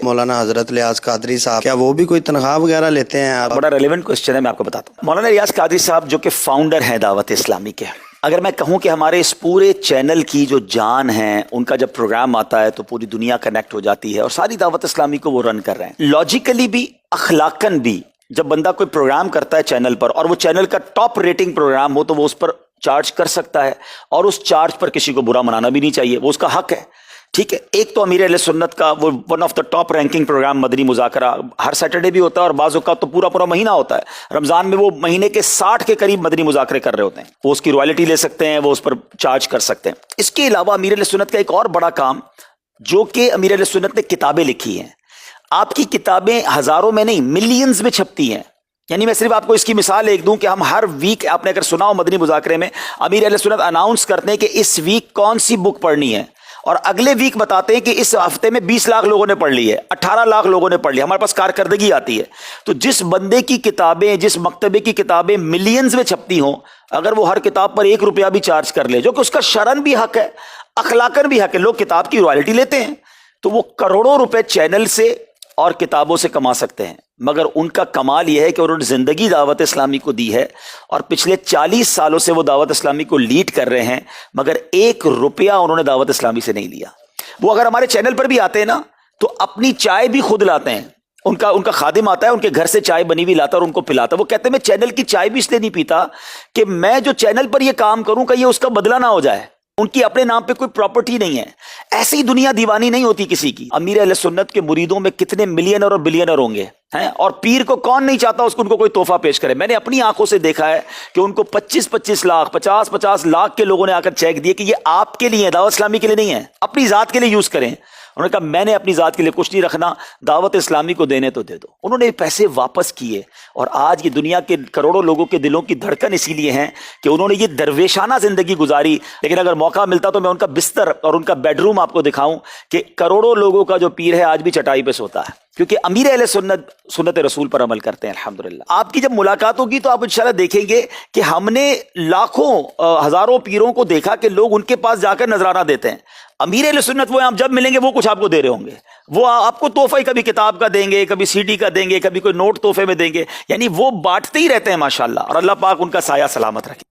مولانا حضرت ریاض قادری صاحب، کیا وہ بھی کوئی تنخواہ وغیرہ لیتے ہیں؟ بڑا ریلیونٹ کوشچن ہے، میں آپ کو بتاتا ہوں۔ مولانا ریاض قادری صاحب جو کہ فاؤنڈر ہیں دعوت اسلامی کے، اگر میں کہوں کہ ہمارے اس پورے چینل کی جو جان ہے، ان کا جب پروگرام آتا ہے تو پوری دنیا کنیکٹ ہو جاتی ہے، اور ساری دعوت اسلامی کو وہ رن کر رہے ہیں۔ لاجیکلی بھی، اخلاقاً بھی، جب بندہ کوئی پروگرام کرتا ہے چینل پر اور وہ چینل کا ٹاپ ریٹنگ پروگرام ہو تو وہ اس پر چارج کر سکتا ہے، اور اس چارج پر کسی کو برا منانا بھی نہیں چاہیے، وہ اس کا حق ہے، ٹھیک ہے۔ ایک تو امیر اہل سنت کا وہ one of the top ranking program مدنی مذاکرہ ہر سیٹرڈے بھی ہوتا ہے، اور بعض اوقات تو پورا مہینہ ہوتا ہے۔ رمضان میں وہ مہینے کے 60 کے قریب مدنی مذاکرے کر رہے ہوتے ہیں، وہ اس کی رائلٹی لے سکتے ہیں، وہ اس پر چارج کر سکتے ہیں۔ اس کے علاوہ امیر اہل سنت کا ایک اور بڑا کام، جو کہ امیر اہل سنت نے کتابیں لکھی ہیں۔ آپ کی کتابیں ہزاروں میں نہیں، ملینز میں چھپتی ہیں۔ یعنی میں صرف آپ کو اس کی مثال ایک دوں کہ ہم ہر ویک، آپ نے اگر سنا ہو مدنی مذاکرے میں، امیر اہل سنت اناؤنس کرتے ہیں کہ اس ویک کون سی بک پڑھنی ہے، اور اگلے ویک بتاتے ہیں کہ اس ہفتے میں 20 لاکھ لوگوں نے پڑھ لی ہے، 18 لاکھ لوگوں نے پڑھ لی، ہمارے پاس کارکردگی آتی ہے۔ تو جس بندے کی کتابیں، جس مکتبے کی کتابیں ملینز میں چھپتی ہوں، اگر وہ ہر کتاب پر 1 روپیہ بھی چارج کر لے، جو کہ اس کا شرعاً بھی حق ہے، اخلاقاً بھی حق ہے، لوگ کتاب کی رائلٹی لیتے ہیں، تو وہ کروڑوں روپے چینل سے اور کتابوں سے کما سکتے ہیں۔ مگر ان کا کمال یہ ہے کہ انہوں نے زندگی دعوت اسلامی کو دی ہے، اور پچھلے 40 سالوں سے وہ دعوت اسلامی کو لیڈ کر رہے ہیں، مگر 1 روپیہ انہوں نے دعوت اسلامی سے نہیں لیا۔ وہ اگر ہمارے چینل پر بھی آتے ہیں نا، تو اپنی چائے بھی خود لاتے ہیں، ان کا خادم آتا ہے، ان کے گھر سے چائے بنی ہوئی لاتا ہے اور ان کو پلاتا ہے۔ وہ کہتے ہیں میں چینل کی چائے بھی اس لیے نہیں پیتا کہ میں جو چینل پر یہ کام کروں کہ یہ اس کا بدلہ نہ ہو جائے، ان کی اپنے نام پہ کوئی پراپرٹی نہیں ہے۔ ایسی دنیا دیوانی نہیں ہوتی کسی کی۔ امیر اہل سنت کے مریدوں میں کتنے ملینر اور بلینر ہوں گے ہیں، اور پیر کو کون نہیں چاہتا اس کو ان کو کوئی تحفہ پیش کرے۔ میں نے اپنی آنکھوں سے دیکھا ہے کہ ان کو 25 لاکھ 50 لاکھ کے لوگوں نے آ کر چیک دیے کہ یہ آپ کے لیے ہے، دعوت اسلامی کے لیے نہیں ہے، اپنی ذات کے لیے یوز کریں۔ انہوں نے کہا میں نے اپنی ذات کے لیے کچھ نہیں رکھنا، دعوت اسلامی کو دینے تو دے دو۔ انہوں نے پیسے واپس کیے، اور آج یہ دنیا کے کروڑوں لوگوں کے دلوں کی دھڑکن اسی لیے ہیں کہ انہوں نے یہ درویشانہ زندگی گزاری۔ لیکن اگر موقع ملتا تو میں ان کا بستر اور ان کا بیڈ روم آپ کو دکھاؤں کہ کروڑوں لوگوں کا جو پیر ہے آج بھی چٹائی پہ سوتا ہے، کیونکہ امیر اہل سنت رسول پر عمل کرتے ہیں الحمدللہ۔ آپ کی جب ملاقات ہوگی تو آپ انشاءاللہ دیکھیں گے کہ ہم نے لاکھوں ہزاروں پیروں کو دیکھا کہ لوگ ان کے پاس جا کر نذرانہ دیتے ہیں۔ امیر اہل سنت وہ آپ جب ملیں گے وہ کچھ آپ کو دے رہے ہوں گے، وہ آپ کو تحفہ کبھی کتاب کا دیں گے، کبھی سی ڈی کا دیں گے، کبھی کوئی نوٹ تحفے میں دیں گے، یعنی وہ بانٹتے ہی رہتے ہیں ماشاءاللہ، اور اللہ پاک ان کا سایہ سلامت رکھے۔